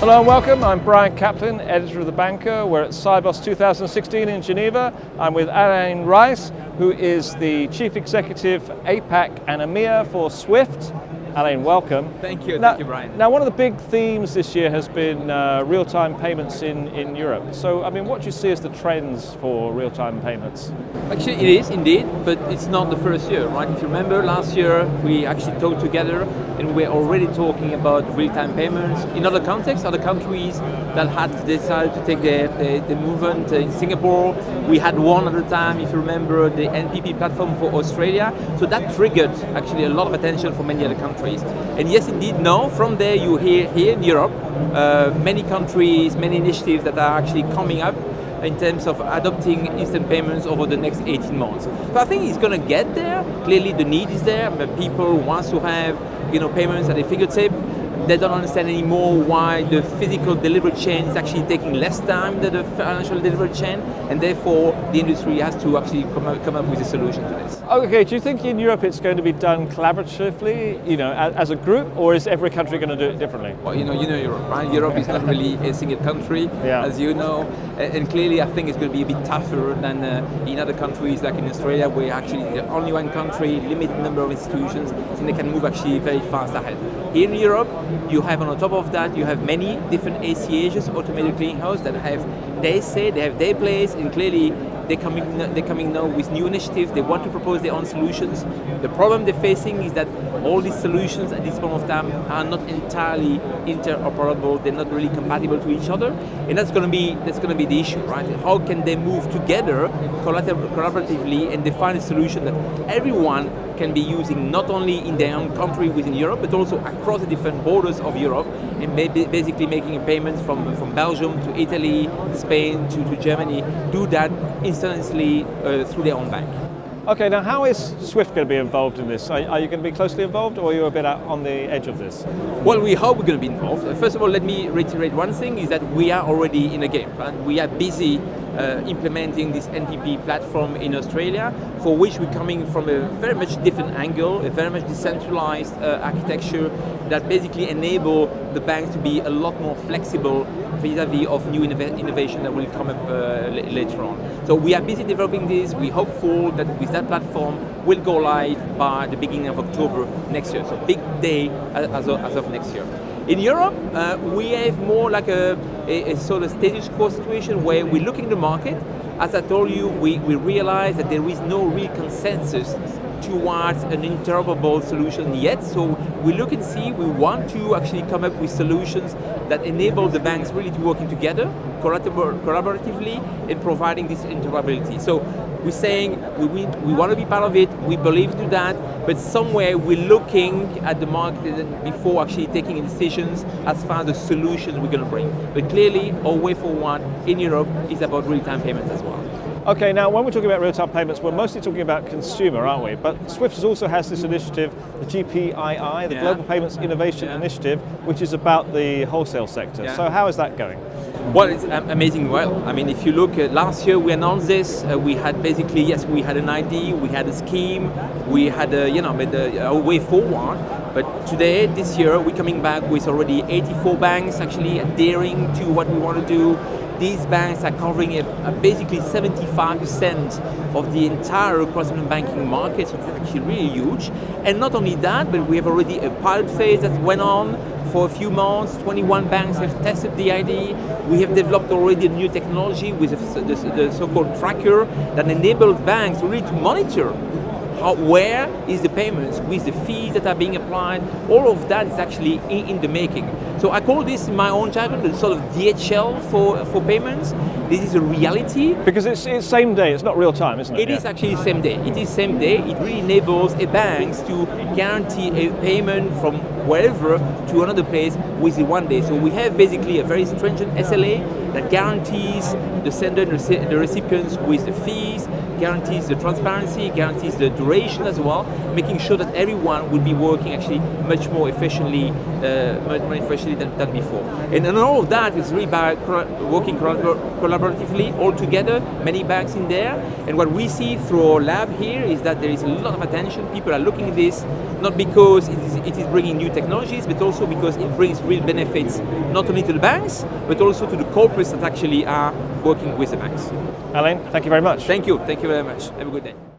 Hello and welcome. I'm Brian Kaplan, editor of The Banker. We're at Sibos 2016 in Geneva. I'm with Alain Raes, who is the Chief Executive APAC and EMEA for SWIFT. Alain, welcome. Thank you, Brian. Now, one of the big themes this year has been real-time payments in Europe. So, I mean, what do you see as the trends for real-time payments? Actually, it is indeed, but it's not the first year, right? If you remember, last year we actually talked together and we're already talking about real-time payments in other contexts, other countries that had decided to take the movement. In Singapore, we had one at a time, if you remember, the NPP platform for Australia. So that triggered actually a lot of attention for many other countries. And yes, indeed, now from there you hear here in Europe, many countries, many initiatives that are actually coming up in terms of adopting instant payments over the next 18 months. So I think it's going to get there. Clearly the need is there, but people want to have payments at their fingertip. They don't understand anymore why the physical delivery chain is actually taking less time than the financial delivery chain, and therefore the industry has to actually come up with a solution to this. Okay, do you think in Europe it's going to be done collaboratively, as a group, or is every country going to do it differently? Well, you know Europe, right? Europe is not really a single country, as you know, and clearly I think it's going to be a bit tougher than in other countries like in Australia, where actually only one country, limited number of institutions, and they can move actually very fast ahead. Here in Europe, you have on top of that, you have many different ACHs, automated clearinghouse, that have their say, they have their place, and clearly they're coming now with new initiatives. They want to propose their own solutions. The problem they're facing is that all these solutions at this point of time are not entirely interoperable. They're not really compatible to each other, and that's going to be the issue, right? How can they move together collaboratively and define a solution that everyone can be using, not only in their own country within Europe, but also across the different borders of Europe, and basically making payments from Belgium to Italy, Spain to Germany, do that instantly through their own bank. Okay, now how is SWIFT going to be involved in this? Are you going to be closely involved, or are you a bit out on the edge of this? Well, we hope we're going to be involved. First of all, let me reiterate one thing, is that we are already in a game. Right? We are busy implementing this NPP platform in Australia, for which we're coming from a very much different angle, a very much decentralized architecture that basically enable the banks to be a lot more flexible vis-a-vis of new innovation that will come up later on. So we are busy developing this. We're hopeful that with that platform will go live by the beginning of October next year. So big day as of next year. In Europe, we have more like a sort of status quo situation where we're looking at the market. As I told you, we realize that there is no real consensus towards an interoperable solution yet. So we look and see, we want to actually come up with solutions that enable the banks really to working together, collaboratively, in providing this interoperability. So we're saying we want to be part of it, we believe to that, but somewhere we're looking at the market before actually taking decisions as far as the solutions we're going to bring. But clearly, our way forward in Europe is about real-time payments as well. Okay, now when we're talking about real-time payments, we're mostly talking about consumer, aren't we? But SWIFT also has this initiative, the GPII, the Global Payments Innovation Initiative, which is about the wholesale sector. So how is that going? Well, it's amazing. Well, I mean, if you look at last year, we announced this. We had basically, yes, we had an idea, we had a scheme, we had a way forward. But today, this year, we're coming back with already 84 banks actually adhering to what we want to do. These banks are covering basically 75% of the entire cross-border banking market, so it's actually really huge. And not only that, but we have already a pilot phase that went on for a few months. 21 banks have tested the idea. We have developed already a new technology with the so-called tracker that enables banks really to monitor where is the payments with the fees that are being applied. All of that is actually in the making. So I call this in my own jargon the sort of DHL for payments. This is a reality. Because it's same day, it's not real time, isn't it? It is actually same day. It is same day. It really enables a bank to guarantee a payment from wherever to another place within 1 day. So we have basically a very stringent SLA that guarantees the sender and the recipients with the fees, guarantees the transparency, guarantees the duration as well, making sure that everyone will be working actually much more efficiently more efficiently than before. And all of that is really by working collaboratively all together, many banks in there. And what we see through our lab here is that there is a lot of attention. People are looking at this, not because it is bringing new technologies, but also because it brings real benefits, not only to the banks, but also to the corporates that actually are working with the banks. Alain, thank you very much. Thank you very much. Have a good day.